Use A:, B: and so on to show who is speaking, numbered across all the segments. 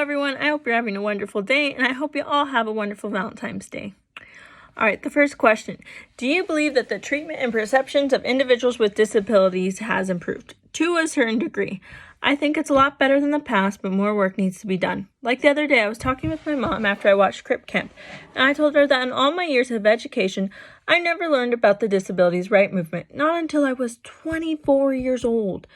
A: Everyone, I hope you're having a wonderful day, and I hope you all have a wonderful Valentine's Day. All right, the first question. Do you believe that the treatment and perceptions of individuals with disabilities has improved? To a certain degree. I think it's a lot better than the past, but more work needs to be done. Like the other day, I was talking with my mom after I watched Crip Camp, and I told her that in all my years of education, I never learned about the disabilities right movement, not until I was 24 years old.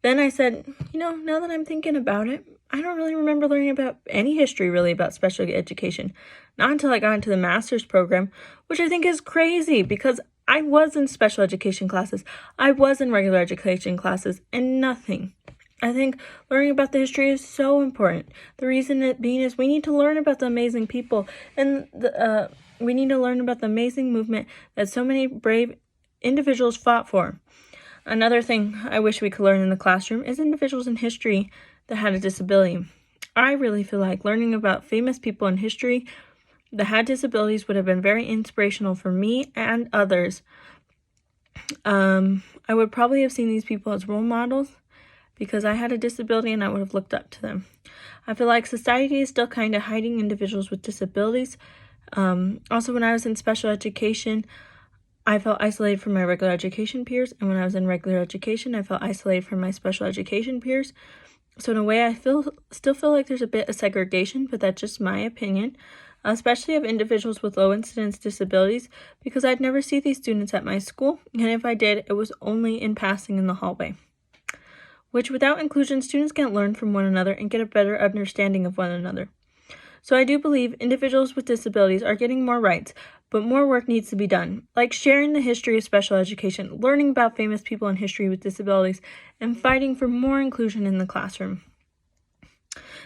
A: Then I said, now that I'm thinking about it, I don't really remember learning about any history really about special education. Not until I got into the master's program, which I think is crazy because I was in special education classes, I was in regular education classes, and nothing. I think learning about the history is so important. The reason it being is we need to learn about the amazing people, and we need to learn about the amazing movement that so many brave individuals fought for. Another thing I wish we could learn in the classroom is individuals in history that had a disability. I really feel like learning about famous people in history that had disabilities would have been very inspirational for me and others. I would probably have seen these people as role models because I had a disability and I would have looked up to them. I feel like society is still kind of hiding individuals with disabilities. Also, when I was in special education, I felt isolated from my regular education peers, and when I was in regular education, I felt isolated from my special education peers. So in a way, I still feel like there's a bit of segregation, but that's just my opinion, especially of individuals with low incidence disabilities, because I'd never see these students at my school, and if I did, it was only in passing in the hallway. Which without inclusion, students can't learn from one another and get a better understanding of one another. So I do believe individuals with disabilities are getting more rights, but more work needs to be done, like sharing the history of special education, learning about famous people in history with disabilities, and fighting for more inclusion in the classroom.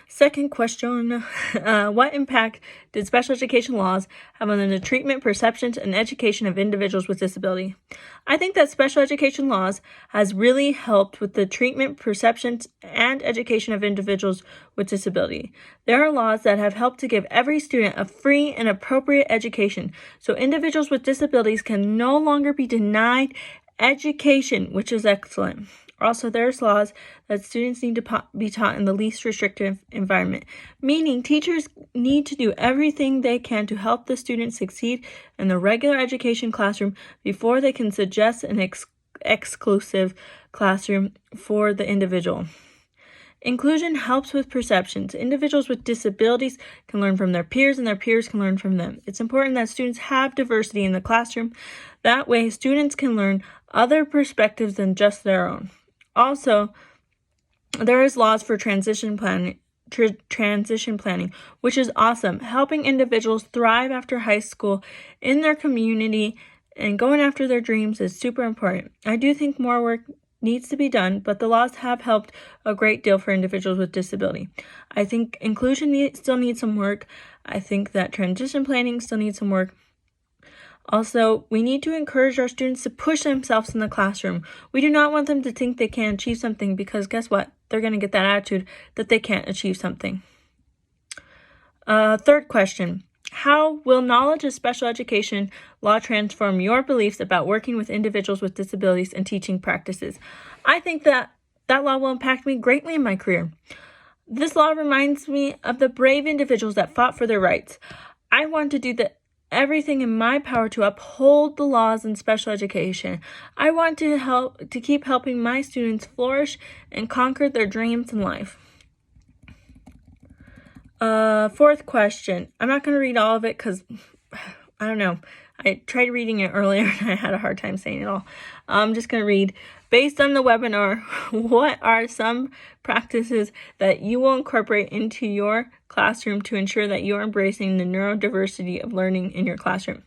A: Second question, what impact did special education laws have on the treatment, perceptions, and education of individuals with disability? I think that special education laws has really helped with the treatment, perceptions, and education of individuals with disability. There are laws that have helped to give every student a free and appropriate education, so individuals with disabilities can no longer be denied education, which is excellent. Also, there's laws that students need to be taught in the least restrictive environment, meaning teachers need to do everything they can to help the students succeed in the regular education classroom before they can suggest an exclusive classroom for the individual. Inclusion helps with perceptions. Individuals with disabilities can learn from their peers, and their peers can learn from them. It's important that students have diversity in the classroom. That way, students can learn other perspectives than just their own. Also, there is laws for transition planning, which is awesome, helping individuals thrive after high school in their community, and going after their dreams is super important. I do think more work needs to be done, but the laws have helped a great deal for individuals with disability. I think inclusion still needs some work. I think that transition planning still needs some work. Also, we need to encourage our students to push themselves in the classroom. We do not want them to think they can't achieve something because guess what? They're going to get that attitude that they can't achieve something. Third question. How will knowledge of special education law transform your beliefs about working with individuals with disabilities and teaching practices? I think that law will impact me greatly in my career. This law reminds me of the brave individuals that fought for their rights. I want to do everything in my power to uphold the laws in special education. I want to keep helping my students flourish and conquer their dreams in life. Fourth question. I'm not going to read all of it because, I don't know. I tried reading it earlier and I had a hard time saying it all. I'm just going to read. Based on the webinar, what are some practices that you will incorporate into your classroom to ensure that you're embracing the neurodiversity of learning in your classroom?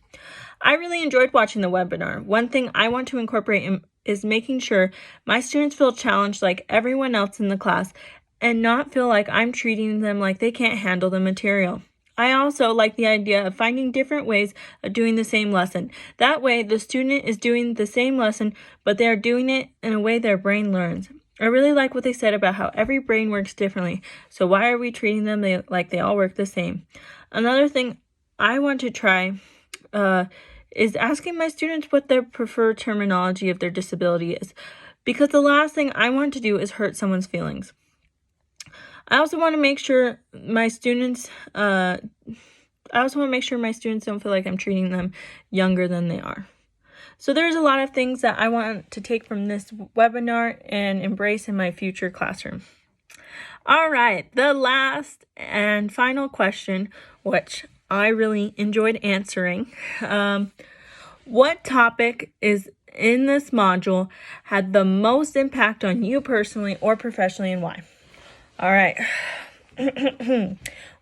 A: I really enjoyed watching the webinar. One thing I want to incorporate is making sure my students feel challenged like everyone else in the class and not feel like I'm treating them like they can't handle the material. I also like the idea of finding different ways of doing the same lesson. That way, the student is doing the same lesson, but they are doing it in a way their brain learns. I really like what they said about how every brain works differently, so why are we treating them like they all work the same? Another thing I want to try is asking my students what their preferred terminology of their disability is, because the last thing I want to do is hurt someone's feelings. I also want to make sure my students, don't feel like I'm treating them younger than they are. So there's a lot of things that I want to take from this webinar and embrace in my future classroom. All right, the last and final question, which I really enjoyed answering. What topic is in this module had the most impact on you personally or professionally, and why? All right.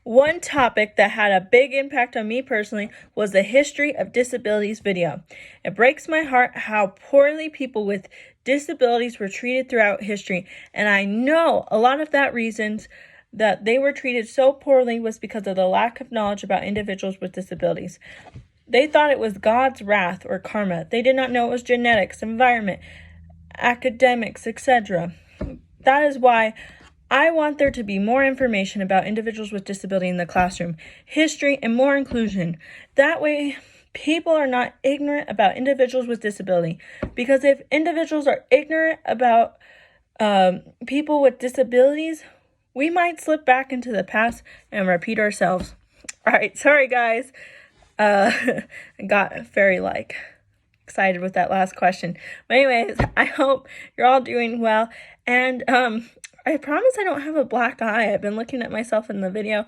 A: One topic that had a big impact on me personally was the history of disabilities video. It breaks my heart how poorly people with disabilities were treated throughout history, and I know a lot of that reasons that they were treated so poorly was because of the lack of knowledge about individuals with disabilities. They thought it was God's wrath or karma. They did not know it was genetics, environment, academics, etc. That is why I want there to be more information about individuals with disability in the classroom, history, and more inclusion. That way, people are not ignorant about individuals with disability. Because if individuals are ignorant about people with disabilities, we might slip back into the past and repeat ourselves. All right, sorry guys. I got very excited with that last question. But anyways, I hope you're all doing well. And I promise I don't have a black eye. I've been looking at myself in the video.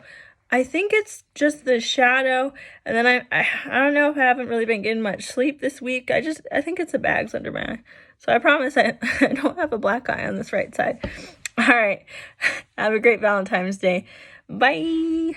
A: I think it's just the shadow. And then I don't know if I haven't really been getting much sleep this week. I think it's the bags under my eye. So I promise I don't have a black eye on this right side. All right. Have a great Valentine's Day. Bye.